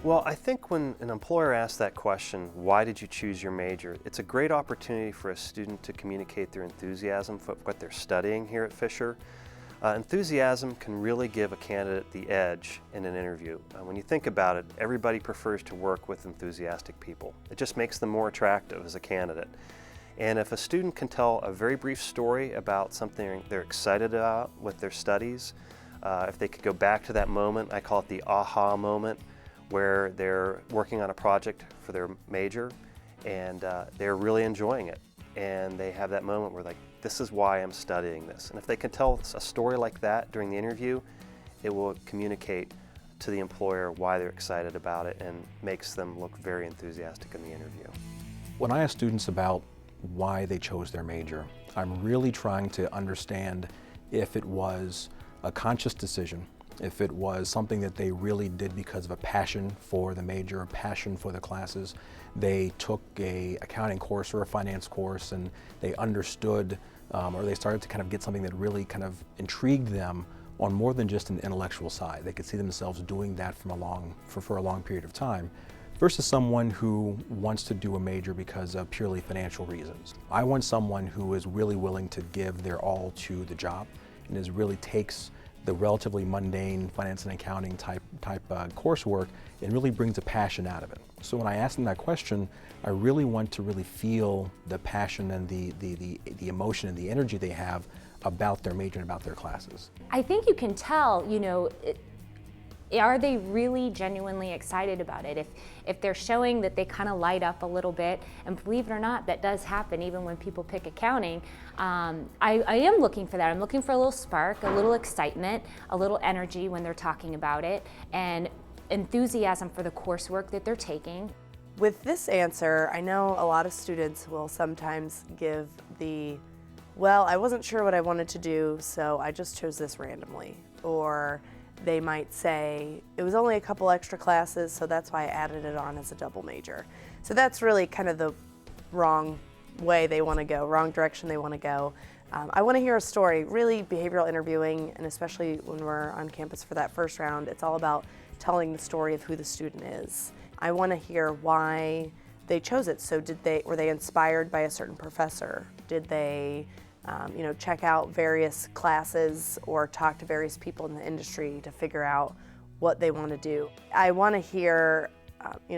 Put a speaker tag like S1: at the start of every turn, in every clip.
S1: Well, I think when an employer asks that question, why did you choose your major, it's a great opportunity for a student to communicate their enthusiasm for what they're studying here at Fisher. Enthusiasm can really give a candidate the edge in an interview. When you think about it, everybody prefers to work with enthusiastic people. It just makes them more attractive as a candidate. And if a student can tell a very brief story about something they're excited about with their studies, if they could go back to that moment, I call it the aha moment, where they're working on a project for their major and they're really enjoying it. And they have that moment where like, this is why I'm studying this. And if they can tell a story like that during the interview, it will communicate to the employer why they're excited about it and makes them look very enthusiastic in the interview.
S2: When I ask students about why they chose their major, I'm really trying to understand if it was a conscious decision, if it was something that they really did because of a passion for the major, a passion for the classes. They took a accounting course or a finance course and they understood or they started to kind of get something that really kind of intrigued them on more than just an intellectual side. They could see themselves doing that for a long period of time, versus someone who wants to do a major because of purely financial reasons. I want someone who is really willing to give their all to the job and really takes the relatively mundane finance and accounting type coursework and really brings a passion out of it. So when I ask them that question, I really want to really feel the passion and the emotion and the energy they have about their major and about their classes.
S3: I think you can tell, are they really genuinely excited about it? If they're showing that they kind of light up a little bit, and believe it or not, that does happen even when people pick accounting. I am looking for that. I'm looking for a little spark, a little excitement, a little energy when they're talking about it, and enthusiasm for the coursework that they're taking.
S4: With this answer, I know a lot of students will sometimes give well, I wasn't sure what I wanted to do, so I just chose this randomly. Or they might say, it was only a couple extra classes, so that's why I added it on as a double major. So that's really kind of the wrong way they want to go, wrong direction they want to go. I want to hear a story. Really, behavioral interviewing, and especially when we're on campus for that first round, it's all about telling the story of who the student is. I want to hear why they chose it. So were they inspired by a certain professor? Did they check out various classes or talk to various people in the industry to figure out what they want to do? I want to hear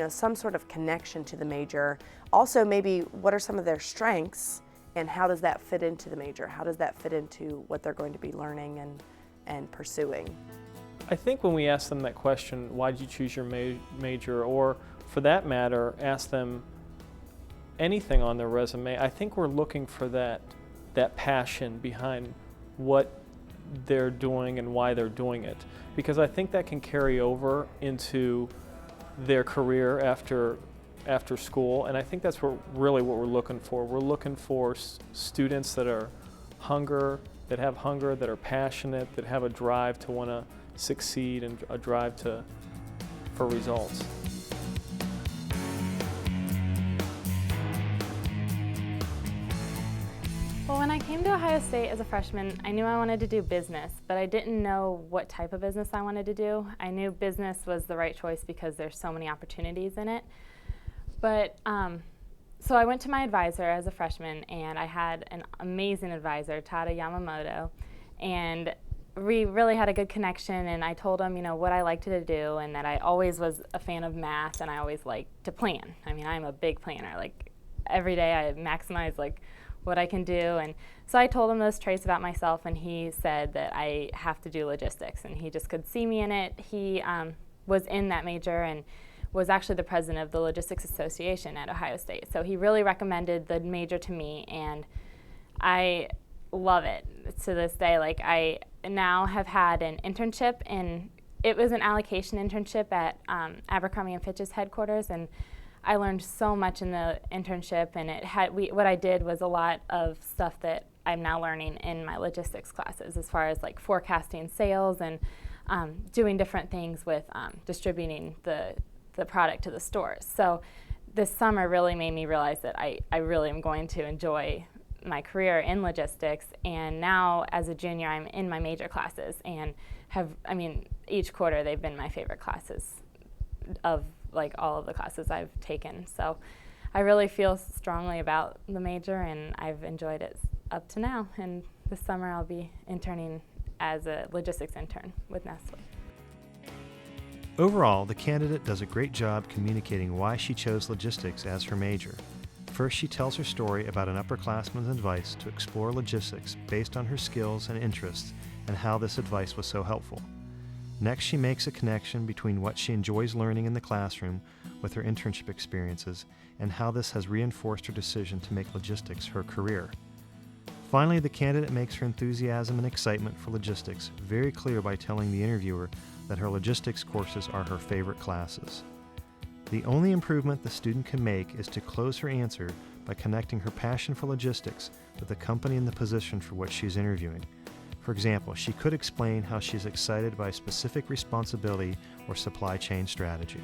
S4: some sort of connection to the major. Also, maybe what are some of their strengths and how does that fit into the major? How does that fit into what they're going to be learning and pursuing?
S5: I think when we ask them that question, why did you choose your major, or for that matter, ask them anything on their resume, I think we're looking for that passion behind what they're doing and why they're doing it. Because I think that can carry over into their career after school, and I think that's really what we're looking for. We're looking for students that have hunger, that are passionate, that have a drive to want to succeed and a drive for results.
S6: Well, when I came to Ohio State as a freshman, I knew I wanted to do business, but I didn't know what type of business I wanted to do. I knew business was the right choice because there's so many opportunities in it. But so I went to my advisor as a freshman, and I had an amazing advisor, Tada Yamamoto, and we really had a good connection, and I told him, what I liked to do, and that I always was a fan of math, and I always liked to plan. I mean, I'm a big planner. Like, every day I maximize, what I can do. And so I told him those traits about myself, and he said that I have to do logistics, and he just could see me in it. He was in that major and was actually the president of the Logistics Association at Ohio State. So he really recommended the major to me, and I love it to this day. I now have had an internship, and it was an allocation internship at Abercrombie & Fitch's headquarters, and I learned so much in the internship, and what I did was a lot of stuff that I'm now learning in my logistics classes, as far as forecasting sales and doing different things with distributing the product to the stores. So this summer really made me realize that I really am going to enjoy my career in logistics, and now as a junior I'm in my major classes, and each quarter they've been my favorite classes of like all of the classes I've taken. So I really feel strongly about the major, and I've enjoyed it up to now. And this summer I'll be interning as a logistics intern with Nestle.
S7: Overall, the candidate does a great job communicating why she chose logistics as her major. First, she tells her story about an upperclassman's advice to explore logistics based on her skills and interests and how this advice was so helpful. Next, she makes a connection between what she enjoys learning in the classroom with her internship experiences and how this has reinforced her decision to make logistics her career. Finally, the candidate makes her enthusiasm and excitement for logistics very clear by telling the interviewer that her logistics courses are her favorite classes. The only improvement the student can make is to close her answer by connecting her passion for logistics with the company and the position for which she's interviewing. For example, she could explain how she's excited by a specific responsibility or supply chain strategy.